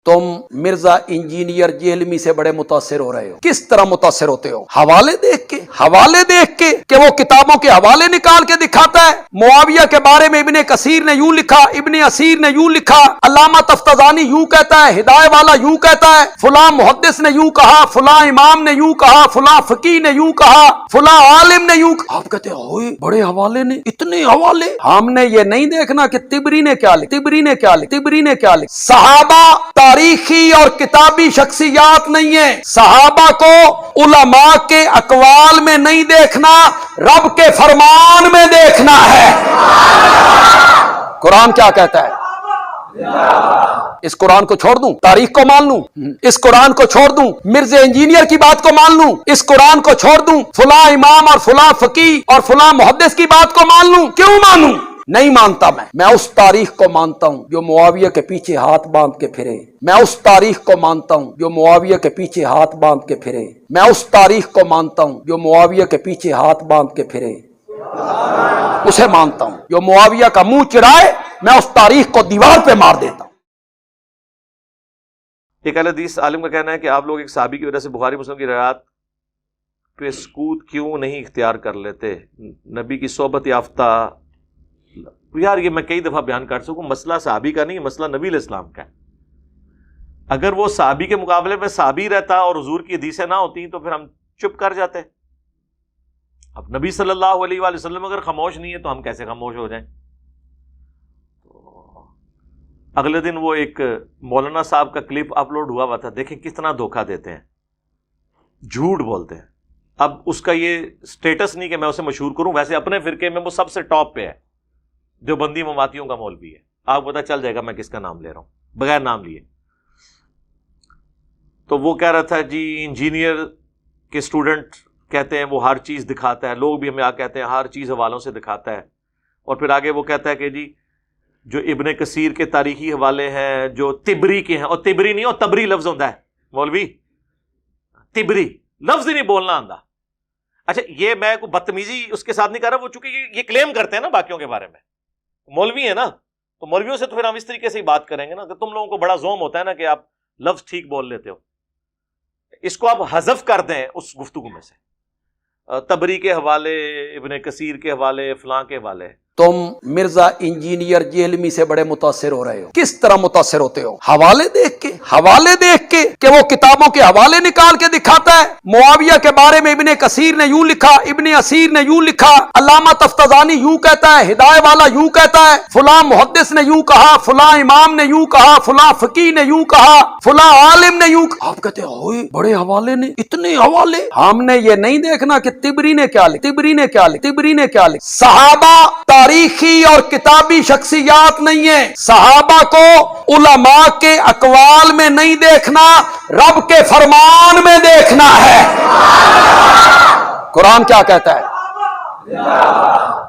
تم مرزا انجینئر جیلمی سے بڑے متاثر ہو رہے ہو. کس طرح متاثر ہوتے ہو؟ حوالے دیکھ کے کہ وہ کتابوں کے حوالے نکال کے دکھاتا ہے. معاویہ کے بارے میں ابن کثیر نے یوں لکھا، ابن اسیر نے یوں لکھا، علامہ تفتزانی یوں کہتا ہے، ہدایہ والا یوں کہتا ہے، فلاں محدث نے یوں کہا، فلاں امام نے یوں کہا، فلاں فقیہ نے یوں کہا، فلاں عالم نے یوں کہا. آپ کہتے ہیں ہوئے بڑے حوالے نے، اتنے حوالے. ہم نے یہ نہیں دیکھنا کہ طبری نے کیا لکھا، طبری نے کیا لکھا. صحابہ تاریخی اور کتابی شخصیات نہیں ہیں. صحابہ کو علماء کے اقوال میں نہیں دیکھنا، رب کے فرمان میں دیکھنا ہے. قرآن کیا کہتا ہے؟ اس قرآن کو چھوڑ دوں، تاریخ کو مان لوں؟ اس قرآن کو چھوڑ دوں، مرزا انجینئر کی بات کو مان لوں؟ اس قرآن کو چھوڑ دوں، فلاں امام اور فلاں فقیہ اور فلاں محدث کی بات کو مان لوں؟ کیوں مانوں؟ نہیں مانتا. میں اس تاریخ کو مانتا ہوں جو معاویہ کے پیچھے ہاتھ باندھ کے پھرے. میں اس تاریخ کو مانتا ہوں جو معاویہ کے پیچھے ہاتھ باندھ کے پھرے. میں اس تاریخ کو مانتا ہوں جو معاویہ کے پیچھے ہاتھ باندھ کے پھرے. اسے مانتا ہوں. جو معاویہ کا منہ چڑھائے میں اس تاریخ کو دیوار پہ مار دیتا ہوں. ایک اہل حدیث عالم کا کہنا ہے کہ آپ لوگ ایک صحابی کی وجہ سے بخاری مسلم کی روایات پہ سکوت کیوں نہیں اختیار کر لیتے؟ نبی کی صحبت یافتہ. یار یہ میں کئی دفعہ بیان کر سکوں، مسئلہ صحابی کا نہیں، مسئلہ نبی علیہ السلام کا ہے. اگر وہ صحابی کے مقابلے میں صحابی رہتا اور حضور کی حدیثیں نہ ہوتی تو پھر ہم چپ کر جاتے. اب نبی صلی اللہ علیہ وآلہ وسلم اگر خاموش نہیں ہے تو ہم کیسے خاموش ہو جائیں؟ اگلے دن وہ ایک مولانا صاحب کا کلپ اپلوڈ ہوا ہوا تھا، دیکھیں کتنا دھوکہ دیتے ہیں، جھوٹ بولتے ہیں. اب اس کا یہ سٹیٹس نہیں کہ میں اسے مشہور کروں، ویسے اپنے فرقے میں وہ سب سے ٹاپ پہ ہے، دیوبندی مماتیوں کا مولوی ہے. آپ کو پتہ چل جائے گا میں کس کا نام لے رہا ہوں بغیر نام لیے. تو وہ کہہ رہا تھا جی انجینئر کے اسٹوڈنٹ کہتے ہیں وہ ہر چیز دکھاتا ہے، لوگ بھی ہمیں کہتے ہیں ہر چیز حوالوں سے دکھاتا ہے. اور پھر آگے وہ کہتا ہے کہ جی جو ابن کثیر کے تاریخی حوالے ہیں، جو طبری کے ہیں، اور طبری نہیں، اور تبری لفظ ہوتا ہے مولوی، طبری لفظ ہی نہیں بولنا آندہ. اچھا یہ میں کوئی بدتمیزی اس کے ساتھ نہیں کر رہا، وہ چونکہ یہ کلیم کرتے ہیں نا باقیوں کے بارے میں، مولوی ہے نا، تو مولویوں سے تو پھر ہم اس طریقے سے ہی بات کریں گے نا کہ تم لوگوں کو بڑا زوم ہوتا ہے نا کہ آپ لفظ ٹھیک بول لیتے ہو. اس کو آپ حذف کر دیں اس گفتگو میں سے، تبری کے حوالے، ابن کثیر کے حوالے، فلاں کے حوالے. تم مرزا انجینئر جیلمی سے بڑے متاثر ہو رہے ہو. کس طرح متاثر ہوتے ہو؟ حوالے دیکھ کے کہ وہ کتابوں کے حوالے نکال کے دکھاتا ہے. معاویہ کے بارے میں ابن کثیر نے یوں لکھا، ابن اسیر نے یوں لکھا، علامہ تفتزانی یوں کہتا ہے، ہدایہ والا یوں کہتا ہے، فلاں محدث نے یوں کہا، فلاں امام نے یوں کہا، فلاں فقیہ نے یوں کہا، فلاں عالم نے یوں کہا. آپ کہتے ہیں ہوئے بڑے حوالے نے، اتنے حوالے. ہم نے یہ نہیں دیکھنا کہ طبری نے کیا لکھا. صحابہ تاریخی اور کتابی شخصیات نہیں ہیں. صحابہ کو علماء کے اقوال میں نہیں دیکھنا، رب کے فرمان میں دیکھنا ہے. قرآن کیا کہتا ہے؟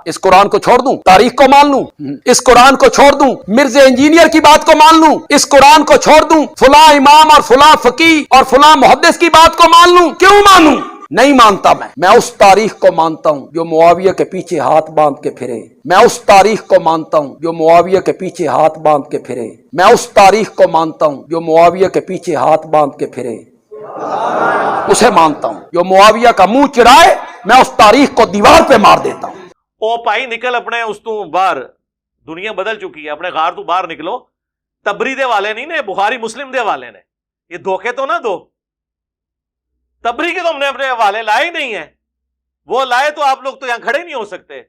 اس قرآن کو چھوڑ دوں، تاریخ کو مان لوں؟ اس قرآن کو چھوڑ دوں، مرزا انجینئر کی بات کو مان لوں؟ اس قرآن کو چھوڑ دوں، فلاں امام اور فلاں فقیہ اور فلاں محدث کی بات کو مان لوں؟ کیوں مانوں؟ نہیں مانتا. میں اس تاریخ کو مانتا ہوں جو معاویہ کے پیچھے ہاتھ باندھ کے پھرے. میں اس تاریخ کو مانتا ہوں جو معاویہ کے پیچھے ہاتھ باندھ کے پھرے. میں اس تاریخ کو مانتا ہوں جو معاویہ کے پیچھے ہاتھ باندھ کے پھرے. اسے مانتا ہوں. جو معاویہ کا منہ چڑھائے میں اس تاریخ کو دیوار پہ مار دیتا ہوں. او پائی نکل اپنے اس تو باہر، دنیا بدل چکی ہے، اپنے غار تو باہر نکلو. تبری دے والے نہیں نے، بخاری مسلم دے والے نے. یہ دھوکے تو نہ دو. تبری کے تو ہم نے اپنے حوالے لائے ہی نہیں ہیں. وہ لائے تو آپ لوگ تو یہاں کھڑے نہیں ہو سکتے.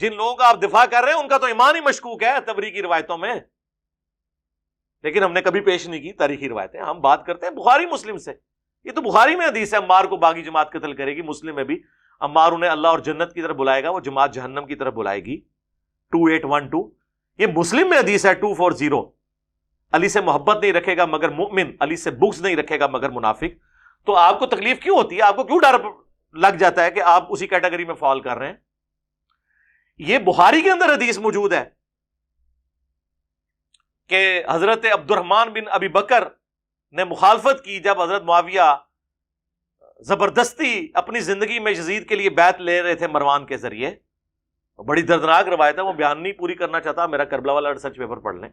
جن لوگوں کا آپ دفاع کر رہے ہیں ان کا تو ایمان ہی مشکوک ہے تبری کی روایتوں میں. لیکن ہم نے کبھی پیش نہیں کی تاریخی روایتیں. ہم بات کرتے ہیں بخاری مسلم سے. یہ تو بخاری میں حدیث ہے عمار کو باغی جماعت قتل کرے گی. مسلم میں بھی عمار انہیں اللہ اور جنت کی طرف بلائے گا، وہ جماعت جہنم کی طرف بلائے گی. 2812 یہ مسلم میں حدیث ہے. 240 علی سے محبت نہیں رکھے گا مگر مؤمن، علی سے بغض نہیں رکھے گا مگر منافق. تو آپ کو تکلیف کیوں ہوتی ہے؟ آپ کو کیوں ڈر لگ جاتا ہے کہ آپ اسی کیٹیگری میں فال کر رہے ہیں؟ یہ بخاری کے اندر حدیث موجود ہے کہ حضرت عبد الرحمن بن ابی بکر نے مخالفت کی جب حضرت معاویہ زبردستی اپنی زندگی میں یزید کے لیے بیعت لے رہے تھے مروان کے ذریعے. بڑی دردناک روایت ہے، وہ بیان نہیں پوری کرنا چاہتا، میرا کربلا والا ریسرچ پیپر پڑھ لیں.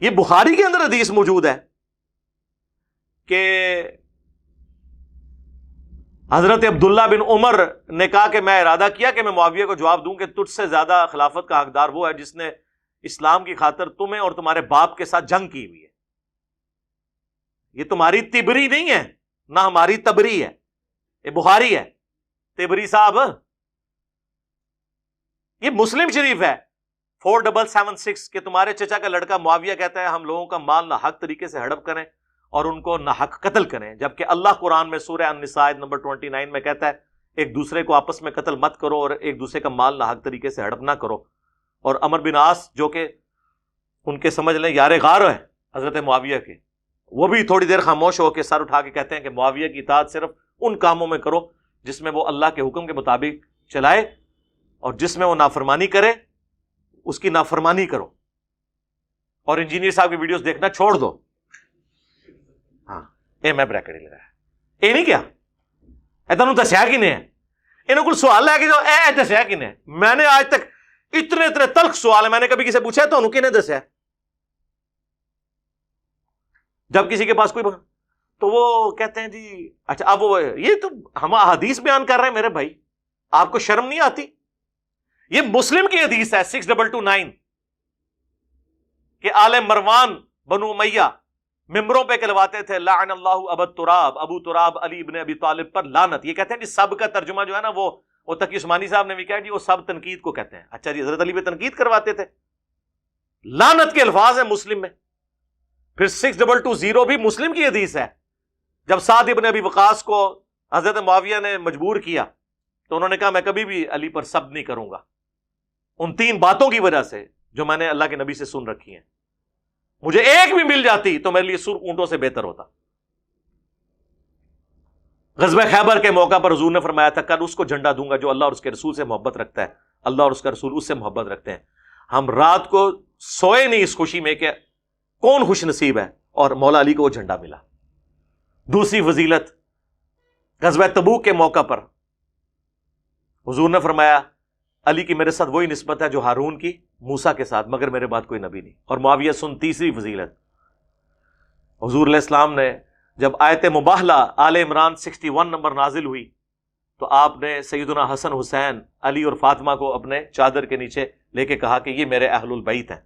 یہ بخاری کے اندر حدیث موجود ہے کہ حضرت عبداللہ بن عمر نے کہا کہ میں ارادہ کیا کہ میں معاویہ کو جواب دوں کہ تجھ سے زیادہ خلافت کا حقدار وہ ہے جس نے اسلام کی خاطر تمہیں اور تمہارے باپ کے ساتھ جنگ کی ہوئی ہے. یہ تمہاری تبری نہیں ہے، نہ ہماری تبری ہے، یہ بخاری ہے. تبری صاحب یہ مسلم شریف ہے 4776 کہ تمہارے چچا کا لڑکا معاویہ کہتا ہے ہم لوگوں کا مال ناحق طریقے سے ہڑپ کریں اور ان کو ناحق قتل کریں، جبکہ اللہ قرآن میں سورہ النساء آیت نمبر 29 میں کہتا ہے ایک دوسرے کو آپس میں قتل مت کرو اور ایک دوسرے کا مال ناحق طریقے سے ہڑپ نہ کرو. اور عمر بن عاص جو کہ ان کے سمجھ لیں یار غار ہے حضرت معاویہ کے، وہ بھی تھوڑی دیر خاموش ہو کے سر اٹھا کے کہتے ہیں کہ معاویہ کی اطاعت صرف ان کاموں میں کرو جس میں وہ اللہ کے حکم کے مطابق چلائے، اور جس میں وہ نافرمانی کرے اس کی نافرمانی کرو. اور انجینئر صاحب کی ویڈیوز دیکھنا چھوڑ دو. ہاں اے میں بریکٹ ہی لگایا اے نہیں کیا اے تنوں دسیا کنے ہے انہوں کو سوال لے کے جو اے دسیا کنے. میں نے آج تک اتنے تلخ سوال ہے میں نے کبھی کسی پوچھا ہے تو انہوں کنے دسیا جب کسی کے پاس کوئی تو وہ کہتے ہیں جی اچھا اب وہ یہ تو ہم حدیث بیان کر رہے ہیں میرے بھائی، آپ کو شرم نہیں آتی؟ یہ مسلم کی حدیث ہے 6229 کہ آل مروان بنو امیہ ممبروں پہ کہلواتے تھے لعن اللہ ابو تراب علی ابن ابی طالب پر لعنت. یہ کہتے ہیں جی سب کا ترجمہ جو ہے نا وہ تقی عثمانی صاحب نے بھی کہا جی وہ سب تنقید کو کہتے ہیں. اچھا جی حضرت علی پہ تنقید کرواتے تھے، لعنت کے الفاظ ہیں مسلم میں. پھر 6220 بھی مسلم کی حدیث ہے جب سعد ابن ابی وقاص کو حضرت معاویہ نے مجبور کیا تو انہوں نے کہا میں کبھی بھی علی پر سب نہیں کروں گا ان 3 باتوں کی وجہ سے جو میں نے اللہ کے نبی سے سن رکھی ہیں، مجھے ایک بھی مل جاتی تو میرے لیے سر اونٹوں سے بہتر ہوتا. غزوہ خیبر کے موقع پر حضور نے فرمایا تھا کل اس کو جھنڈا دوں گا جو اللہ اور اس کے رسول سے محبت رکھتا ہے، اللہ اور اس کا رسول اس سے محبت رکھتے ہیں. ہم رات کو سوئے نہیں اس خوشی میں کہ کون خوش نصیب ہے اور مولا علی کو وہ جھنڈا ملا. دوسری فضیلت غزوہ تبوک کے موقع پر حضور نے فرمایا علی کی میرے ساتھ وہی نسبت ہے جو ہارون کی موسیٰ کے ساتھ، مگر میرے بعد کوئی نبی نہیں. اور معاویہ سن تیسری فضیلت حضور علیہ السلام نے جب آیت مباہلہ آل عمران 61 نمبر نازل ہوئی تو آپ نے سیدنا حسن حسین علی اور فاطمہ کو اپنے چادر کے نیچے لے کے کہا کہ یہ میرے اہل البیت ہیں.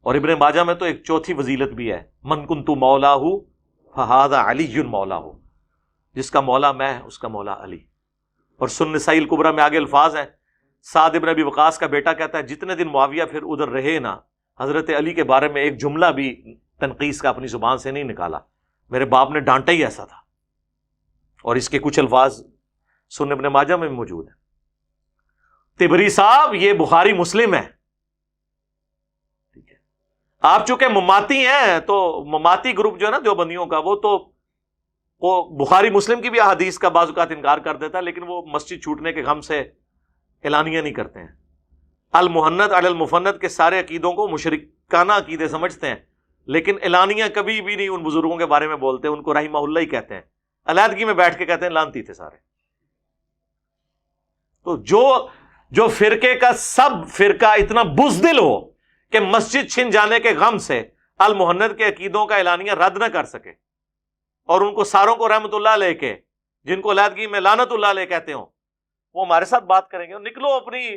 اور ابن ماجہ میں تو ایک چوتھی فضیلت بھی ہے من کنت مولاہ فہذا علی مولاہ، جس کا مولا میں اس کا مولا علی. اور سنن نسائی الکبریٰ میں آگے الفاظ ہیں سعد ابن ابی وقاص کا بیٹا کہتا ہے جتنے دن معاویہ پھر ادھر رہے نا حضرت علی کے بارے میں ایک جملہ بھی تنقیص کا اپنی زبان سے نہیں نکالا، میرے باپ نے ڈانٹا ہی ایسا تھا. اور اس کے کچھ الفاظ سنن ابن ماجہ میں موجود ہیں. تبری صاحب یہ بخاری مسلم ہے. ٹھیک ہے، آپ چونکہ مماتی ہیں تو مماتی گروپ جو ہے نا دیوبندیوں کا وہ بخاری مسلم کی بھی احادیث کا بعض اوقات انکار کر دیتا ہے، لیکن وہ مسجد چھوٹنے کے غم سے اعلانیہ نہیں کرتے ہیں. المحنت علی المفند کے سارے عقیدوں کو مشرکانہ عقیدے سمجھتے ہیں، لیکن اعلانیہ کبھی بھی نہیں ان بزرگوں کے بارے میں بولتے، ان کو رحمہ اللہ ہی کہتے ہیں. علیحدگی میں بیٹھ کے کہتے ہیں لانتی تھے سارے. تو جو فرقے کا سب فرقہ اتنا بزدل ہو کہ مسجد چھن جانے کے غم سے المحنت کے عقیدوں کا اعلانیہ رد نہ کر سکے اور ان کو ساروں کو رحمت اللہ علیہ کے جن کو علیحدگی میں لعنت اللہ علیہ کہتے ہوں وہ ہمارے ساتھ بات کریں گے. نکلو اپنی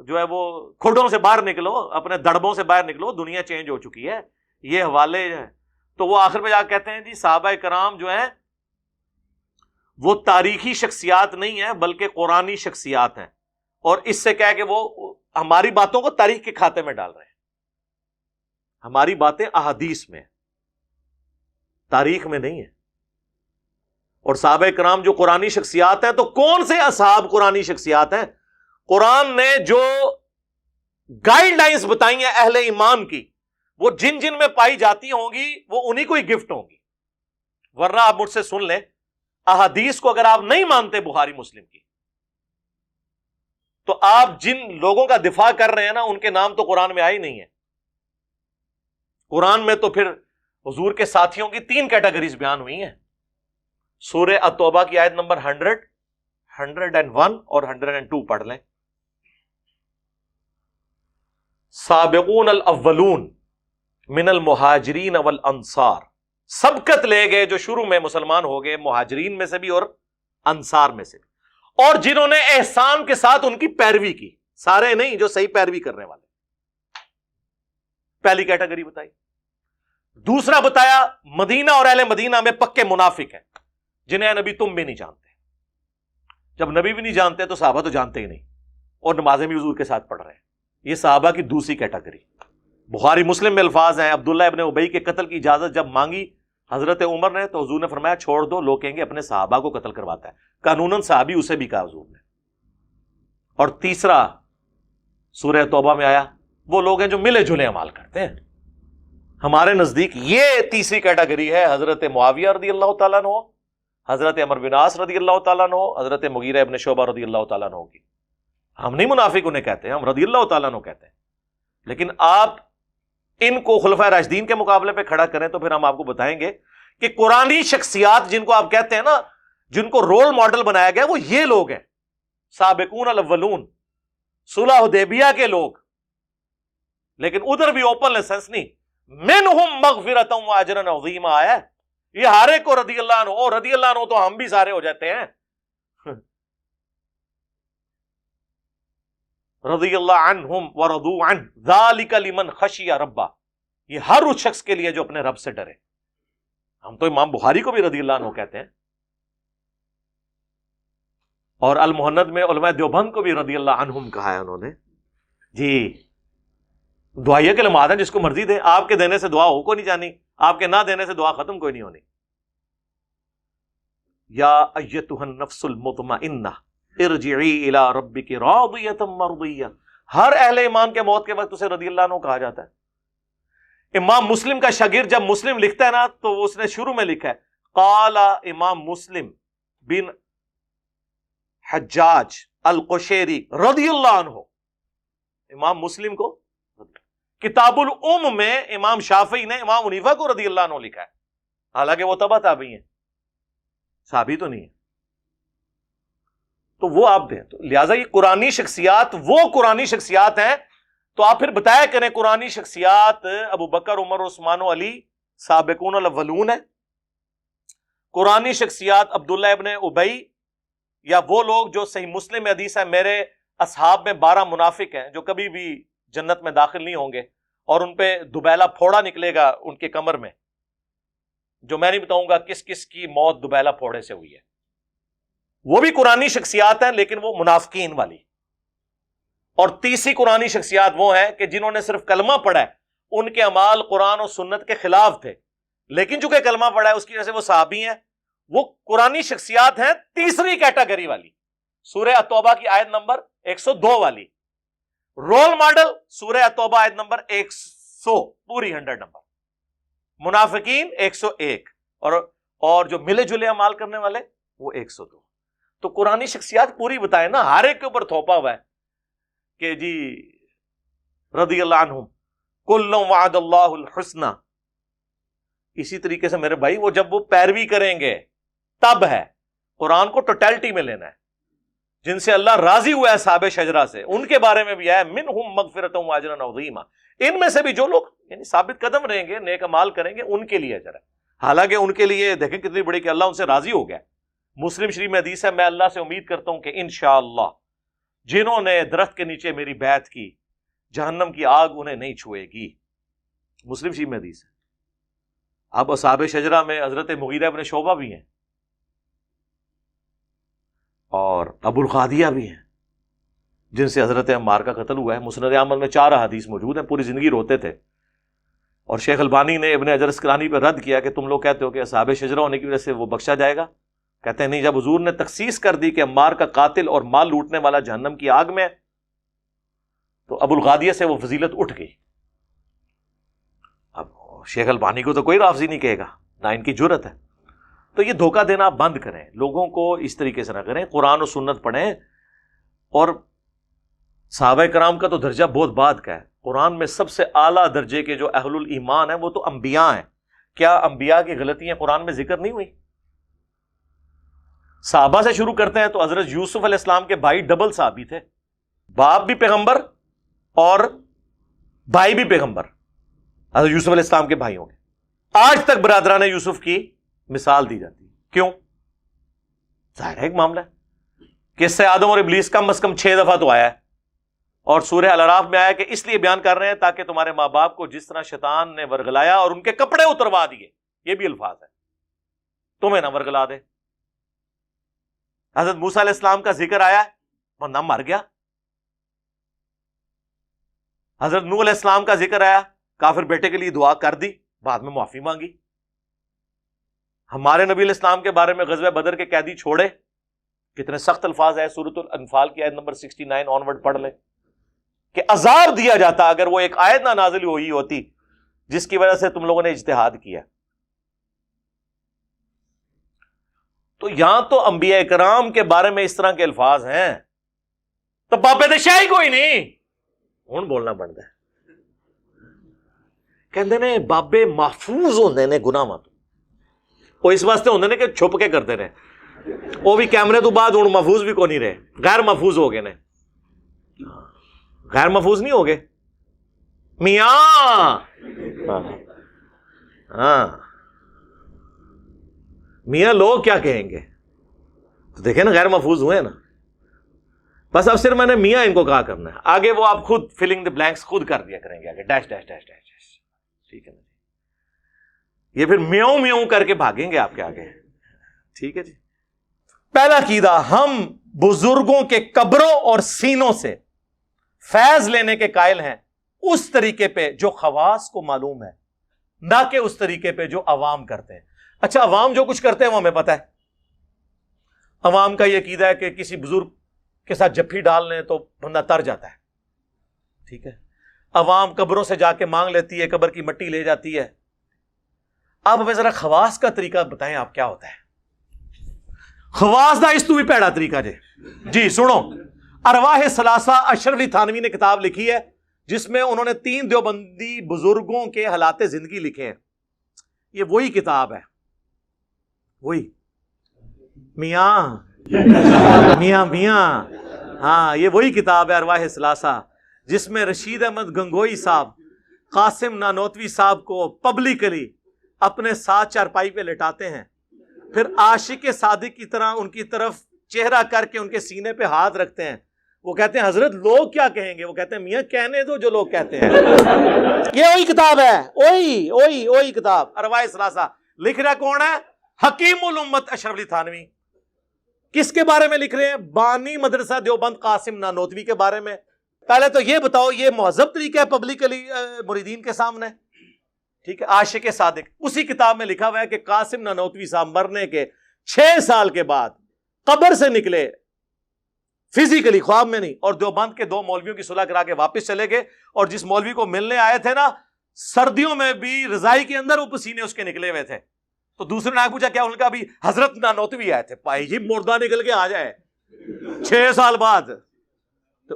جو ہے وہ کھڈوں سے باہر نکلو، اپنے دڑبوں سے باہر نکلو، دنیا چینج ہو چکی ہے. یہ حوالے ہیں تو وہ آخر میں جا کے کہتے ہیں جی صحابہ کرام جو ہیں وہ تاریخی شخصیات نہیں ہیں بلکہ قرآنی شخصیات ہیں، اور اس سے کہہ کہ وہ ہماری باتوں کو تاریخ کے کھاتے میں ڈال رہے ہیں. ہماری باتیں احادیث میں، تاریخ میں نہیں ہے. اور صحابہ کرام جو قرآنی شخصیات ہیں تو کون سے اصحاب قرآنی شخصیات ہیں؟ قرآن نے جو گائیڈ لائنز بتائی ہیں اہل ایمان کی وہ جن جن میں پائی جاتی ہوں گی وہ انہی کو ہی گفٹ ہوں گی. ورنہ آپ مجھ سے سن لیں احادیث کو اگر آپ نہیں مانتے بخاری مسلم کی تو آپ جن لوگوں کا دفاع کر رہے ہیں نا ان کے نام تو قرآن میں آئی نہیں ہے. قرآن میں تو پھر حضور کے ساتھیوں کی 3 کیٹیگریز بیان ہوئی ہیں. سورہ التوبہ کی آیت نمبر 100، 101 اور 102 پڑھ لیں. سابقون الاولون من المہاجرین والانصار، سبقت لے گئے جو شروع میں مسلمان ہو گئے مہاجرین میں سے بھی اور انصار میں سے بھی، اور جنہوں نے احسان کے ساتھ ان کی پیروی کی، سارے نہیں، جو صحیح پیروی کرنے والے، پہلی کیٹیگری بتائی۔ دوسرا بتایا مدینہ اور اہل مدینہ میں پکے منافق ہیں جنہیں نبی تم بھی نہیں جانتے۔ جب نبی بھی نہیں جانتے تو صحابہ تو جانتے ہی نہیں، اور نمازیں بھی حضور کے ساتھ پڑھ رہے ہیں۔ یہ صحابہ کی دوسری کیٹیگری۔ بخاری مسلم میں الفاظ ہیں، عبداللہ ابن ابی کے قتل کی اجازت جب مانگی حضرت عمر نے تو حضور نے فرمایا چھوڑ دو، لوگ کہیں گے اپنے صحابہ کو قتل کرواتا ہے، قانوناً صحابی اسے بھی کہا حضور نے۔ اور تیسرا سورہ توبہ میں آیا وہ لوگ ہیں جو ملے جلے اعمال کرتے ہیں۔ ہمارے نزدیک یہ تیسری کیٹیگری ہے حضرت معاویہ رضی اللہ تعالیٰ عنہ، حضرت عمرو بن عاص رضی اللہ تعالیٰ عنہ، حضرت مغیرہ ابن شعبہ رضی اللہ تعالیٰ عنہ کی۔ ہم نہیں منافق انہیں کہتے ہیں، ہم رضی اللہ تعالیٰ عنہ کہتے ہیں، لیکن آپ ان کو خلفائے راشدین کے مقابلے پہ کھڑا کریں تو پھر ہم آپ کو بتائیں گے کہ قرآنی شخصیات جن کو آپ کہتے ہیں نا، جن کو رول ماڈل بنایا گیا، وہ یہ لوگ ہیں، سابقون الاولون، صلح حدیبیہ کے لوگ۔ لیکن ادھر بھی اوپن لائسنس نہیں، منہم مغفرۃ و اجر عظیم آیا ہے، یہ ہر ایک کو رضی اللہ عنہ، اور رضی اللہ عنہ تو ہم بھی سارے ہو جاتے ہیں، رضی اللہ عنہم ورضوا عنہ ذالک لمن خشی ربہ، یہ ہر اس شخص کے لیے جو اپنے رب سے ڈرے۔ ہم تو امام بخاری کو بھی رضی اللہ عنہ کہتے ہیں، اور المہند میں علماء دیوبند کو بھی رضی اللہ عنہم کہا ہے انہوں نے۔ جی دعائیہ کے لمحات ہیں، جس کو مرضی دے، آپ کے دینے سے دعا ہو کوئی نہیں جانی، آپ کے نہ دینے سے دعا ختم کوئی نہیں ہونی۔ یا ایتھا النفس المطمئنہ ارجعی الی ربک راضیۃ مرضیہ، ہر اہل ایمان کے موت کے وقت اسے رضی اللہ عنہ کہا جاتا ہے۔ امام مسلم کا شاگرد جب مسلم لکھتا ہے نا تو اس نے شروع میں لکھا ہے قال امام مسلم بن حجاج القشیری رضی اللہ عنہ، امام مسلم کو۔ کتاب الام میں امام شافعی نے امام حنیفہ کو رضی اللہ عنہ لکھا ہے، حالانکہ وہ تبع تابعی ہیں، صحابی تو نہیں ہے۔ تو وہ آپ دیں، تو لہٰذا یہ قرآنی شخصیات وہ قرآنی شخصیات ہیں، تو آپ پھر بتایا کریں قرآنی شخصیات ابو بکر عمر عثمان و علی سابقون الاولون ہیں، قرآنی شخصیات عبداللہ ابن ابی، یا وہ لوگ جو صحیح مسلم میں حدیث ہے میرے اصحاب میں 12 منافق ہیں جو کبھی بھی جنت میں داخل نہیں ہوں گے، اور ان پہ دوبیلا پھوڑا نکلے گا ان کے کمر میں، جو میں نہیں بتاؤں گا کس کس کی موت دوبیلا پھوڑے سے ہوئی ہے۔ وہ بھی قرآنی شخصیات ہیں لیکن وہ منافقین والی۔ اور تیسری قرآنی شخصیات وہ ہیں کہ جنہوں نے صرف کلمہ پڑھا ہے، ان کے اعمال قرآن و سنت کے خلاف تھے، لیکن چونکہ کلمہ پڑھا ہے اس کی وجہ سے وہ صحابی ہیں، وہ قرآنی شخصیات ہیں تیسری کیٹیگری والی، سورہ التوبہ کی آیت نمبر 102 والی۔ رول ماڈل سورہ التوبہ آیت نمبر 100 پوری 100 نمبر، منافقین 101، اور جو ملے جلے اعمال کرنے والے وہ 102۔ تو قرآنی شخصیات پوری بتائیں نا، ہر ایک کے اوپر تھوپا ہوا ہے کہ جی رضی اللہ عنہم کل وعد اللہ الحسنہ۔ اسی طریقے سے میرے بھائی وہ جب وہ پیروی کریں گے تب ہے، قرآن کو ٹوٹیلٹی میں لینا ہے۔ جن سے اللہ راضی ہوا ہے صحابہ شجرہ سے، ان کے بارے میں بھی ہے منہم مغفرۃ و اجر عظیمہ، ان میں سے بھی جو لوگ یعنی ثابت قدم رہیں گے، نیک اعمال کریں گے، ان کے لیے اجر ہے۔ حالانکہ ان کے لیے دیکھیں کتنی بڑی کہ اللہ ان سے راضی ہو گیا۔ مسلم شریف میں حدیث ہے میں اللہ سے امید کرتا ہوں کہ انشاءاللہ جنہوں نے درخت کے نیچے میری بیعت کی جہنم کی آگ انہیں نہیں چھوئے گی، مسلم شریف میں حدیث ہے۔ اب اصحاب شجرہ میں حضرت مغیرہ ابن شعبہ بھی ہیں اور ابو القادیہ بھی ہیں جن سے حضرت عمار کا قتل ہوا ہے۔ مسند احمد میں 4 احادیث موجود ہیں، پوری زندگی روتے تھے، اور شیخ البانی نے ابن حجر اسقلانی پہ رد کیا کہ تم لوگ کہتے ہو کہ اصحاب شجرہ ہونے کی وجہ سے وہ بخشا جائے گا، کہتے ہیں نہیں، جب حضور نے تخصیص کر دی کہ عمار کا قاتل اور مال لوٹنے والا جہنم کی آگ میں ہے تو ابو القادیہ سے وہ فضیلت اٹھ گئی۔ اب شیخ البانی کو تو کوئی رافضی نہیں کہے گا، نہ ان کی جرت ہے۔ تو یہ دھوکہ دینا آپ بند کریں، لوگوں کو اس طریقے سے نہ کریں، قرآن و سنت پڑھیں۔ اور صحابہ کرام کا تو درجہ بہت بعد کا ہے، قرآن میں سب سے اعلیٰ درجے کے جو اہل الایمان ہیں وہ تو انبیاء ہیں۔ کیا انبیاء کی غلطیاں قرآن میں ذکر نہیں ہوئی؟ صحابہ سے شروع کرتے ہیں تو حضرت یوسف علیہ السلام کے بھائی ڈبل صحابی تھے، باپ بھی پیغمبر اور بھائی بھی پیغمبر، حضرت یوسف علیہ السلام کے بھائیوں کے. آج تک برادران یوسف کی مثال دی جاتی ہے. کیوں؟ ظاہر ہے ایک معاملہ ہے کہ اس سے آدم اور ابلیس کم از کم 6 دفعہ تو آیا ہے, اور سورہ الاعراف میں آیا کہ اس لیے بیان کر رہے ہیں تاکہ تمہارے ماں باپ کو جس طرح شیطان نے ورگلایا اور ان کے کپڑے اتروا دیے, یہ بھی الفاظ ہے, تمہیں نہ ورگلا دے. حضرت موسیٰ علیہ السلام کا ذکر آیا ہے, بندہ مر گیا. حضرت نوح علیہ السلام کا ذکر آیا, کافر بیٹے کے لیے دعا کر دی, بعد میں معافی مانگی. ہمارے نبی علیہ السلام کے بارے میں غزوہ بدر کے قیدی چھوڑے, کتنے سخت الفاظ ہے, سورۃ الانفال کی آیت نمبر 69 آنورڈ پڑھ لیں کہ عذاب دیا جاتا اگر وہ ایک آیت نہ نازل ہوئی ہوتی جس کی وجہ سے تم لوگوں نے اجتہاد کیا. تو یہاں تو انبیاء کرام کے بارے میں اس طرح کے الفاظ ہیں تو بابے دے شاہی کوئی نہیں, ہوں بولنا بنتا ہے. کہندے نے بابے محفوظ ہوندے نے گناہاں تو, وہ اس واسطے ہوندے نے کہ چھپ کے کرتے رہے, وہ بھی کیمرے تو بعد ہوں محفوظ بھی کو نہیں رہے, غیر محفوظ ہو گئے نے. غیر محفوظ نہیں ہو گئے میاں, ہاں میاں لوگ کیا کہیں گے, تو دیکھیں نا غیر محفوظ ہوئے نا. بس اب صرف میں نے میاں ان کو کہا کرنا ہے, آگے وہ آپ خود فلنگ دی بلینکس خود کر دیا کریں گے, آگے dash dash dash dash dash, ٹھیک ہے نا جی, یہ پھر میوں میوں کر کے بھاگیں گے آپ کے آگے, ٹھیک ہے جی. پہلا عقیدہ, ہم بزرگوں کے قبروں اور سینوں سے فیض لینے کے قائل ہیں اس طریقے پہ جو خواص کو معلوم ہے, نہ کہ اس طریقے پہ جو عوام کرتے ہیں. اچھا عوام جو کچھ کرتے ہیں وہ ہمیں پتہ ہے. عوام کا یہ عقیدہ ہے کہ کسی بزرگ کے ساتھ جفی ڈال لیں تو بندہ تر جاتا ہے, ٹھیک ہے. عوام قبروں سے جا کے مانگ لیتی ہے, قبر کی مٹی لے جاتی ہے. آپ ہمیں ذرا خواص کا طریقہ بتائیں, آپ کیا ہوتا ہے خواص دا, اس تو بھی پیڑا طریقہ جی سنو. ارواح ثلاثہ اشرف علی تھانوی نے کتاب لکھی ہے جس میں انہوں نے 3 دیوبندی بزرگوں کے حالات زندگی لکھے ہیں. یہ وہی کتاب ہے, وہی میاں میاں میاں, ہاں یہ وہی کتاب ہے ارواح ثلاثہ جس میں رشید احمد گنگوئی صاحب قاسم نانوتوی صاحب کو پبلکلی اپنے ساتھ چارپائی پہ لٹاتے ہیں, پھر عاشق صادق کی طرح ان کی طرف چہرہ کر کے ان کے سینے پہ ہاتھ رکھتے ہیں. وہ کہتے ہیں حضرت لوگ کیا کہیں گے, وہ کہتے ہیں میاں کہنے دو جو لوگ کہتے ہیں. یہ وہی کتاب ہے, وہی کتاب ارواح ثلاثہ. لکھ رہا کون ہے؟ حکیم الامت اشرف علی تھانوی. کس کے بارے میں لکھ رہے ہیں؟ بانی مدرسہ دیوبند قاسم نانوتوی کے بارے میں. پہلے تو یہ بتاؤ یہ مہذب طریقہ ہے پبلکلی مریدین کے سامنے, ٹھیک ہے. عاشق صادق, اسی کتاب میں لکھا ہوا ہے کہ قاسم نانوتوی صاحب مرنے کے 6 سال کے بعد قبر سے نکلے, فزیکلی خواب میں نہیں, اور دیوبند کے 2 مولویوں کی صلح کرا کے واپس چلے گئے. اور جس مولوی کو ملنے آئے تھے نا, سردیوں میں بھی رضائی کے اندر وہ پسینے اس کے نکلے ہوئے تھے. تو دوسرے نے پوچھا کیا؟ ان کا بھی حضرت نانوتوی آئے تھے. پائی جی مردہ نکل کے آ جائے 6 سال بعد, تو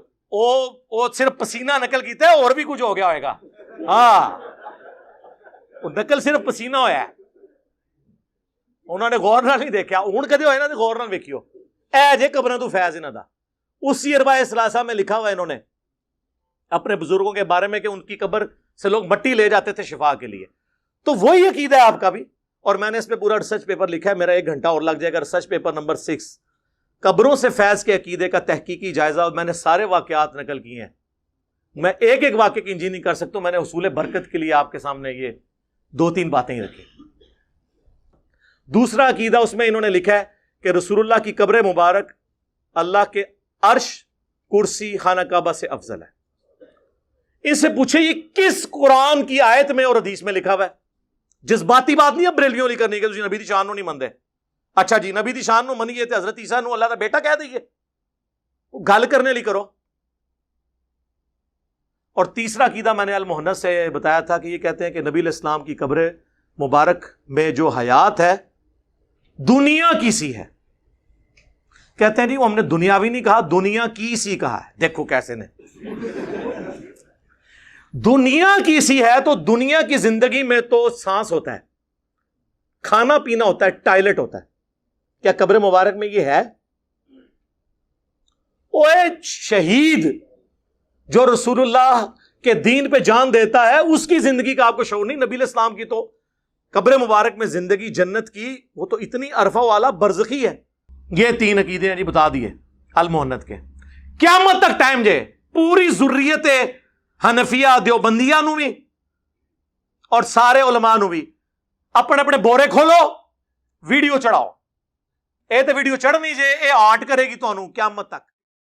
وہ صرف پسینہ نکل کیتا ہے, اور بھی کچھ ہو گیا ہوئے گا. ہاں نقل صرف پسینہ ہویا ہے, انہوں نے غور نہ نہیں دیکھا. ہوں کدے ہوئے نا تو غور نہ ویکھیو, اے جے قبریں تو فیض انہاں دا. اسی ارواح ثلاثہ میں لکھا ہوا ہے انہوں نے اپنے بزرگوں کے بارے میں کہ ان کی قبر سے لوگ مٹی لے جاتے تھے شفا کے لیے. تو وہی عقیدہ ہے آپ کا بھی, اور میں نے اس پہ پورا ریسرچ پیپر لکھا ہے, میرا 1 گھنٹہ اور لگ جائے گا. ریسرچ پیپر نمبر 6, قبروں سے فیض کے عقیدے کا تحقیقی جائزہ, اور میں نے سارے واقعات نقل کیے ہیں. میں ایک واقعے کی انجی نہیں کر سکتا, میں نے حصول برکت کے لیے آپ کے سامنے یہ 2-3 باتیں ہی رکھی. دوسرا عقیدہ اس میں انہوں نے لکھا ہے کہ رسول اللہ کی قبر مبارک اللہ کے عرش, کرسی, خانہ کعبہ سے افضل ہے. ان سے پوچھے یہ کس قرآن کی آیت میں اور حدیث میں لکھا ہوا ہے؟ جذباتی بات نہیں ہے بریلویوں لی کرنی کہ تسی نبی دی شان نو نہیں مندے. اچھا جی نبی دی شان نو منیے تے حضرت عیسیٰ نو اللہ دا بیٹا کہہ دئیے, گل کرنے لی کرو. اور تیسرا عقیدہ میں نے المحنت سے بتایا تھا کہ یہ کہتے ہیں کہ نبی علیہ السلام کی قبر مبارک میں جو حیات ہے دنیا کی سی ہے. کہتے ہیں جی وہ ہم نے دنیاوی نہیں کہا, دنیا کی سی کہا ہے. دیکھو کیسے نے, دنیا کی سی ہے تو دنیا کی زندگی میں تو سانس ہوتا ہے, کھانا پینا ہوتا ہے, ٹائلٹ ہوتا ہے. کیا قبر مبارک میں یہ ہے؟ اوے شہید جو رسول اللہ کہ دین پہ جان دیتا ہے اس کی زندگی کا آپ کو شعور نہیں. نبی علیہ السلام کی تو قبر مبارک میں زندگی جنت کی وہ تو اتنی عرفہ والا برزخی ہے. یہ 3 عقیدے ہیں جی بتا دیے المہند کے. قیامت تک ٹائم جے پوری ذریت حنفیہ دیوبندیہ نو بھی اور سارے علماء نو بھی اپنے اپنے بورے کھولو, ویڈیو چڑھاؤ. اے تے ویڈیو چڑھنی جے اے آرٹ کرے گی تانوں قیامت تک.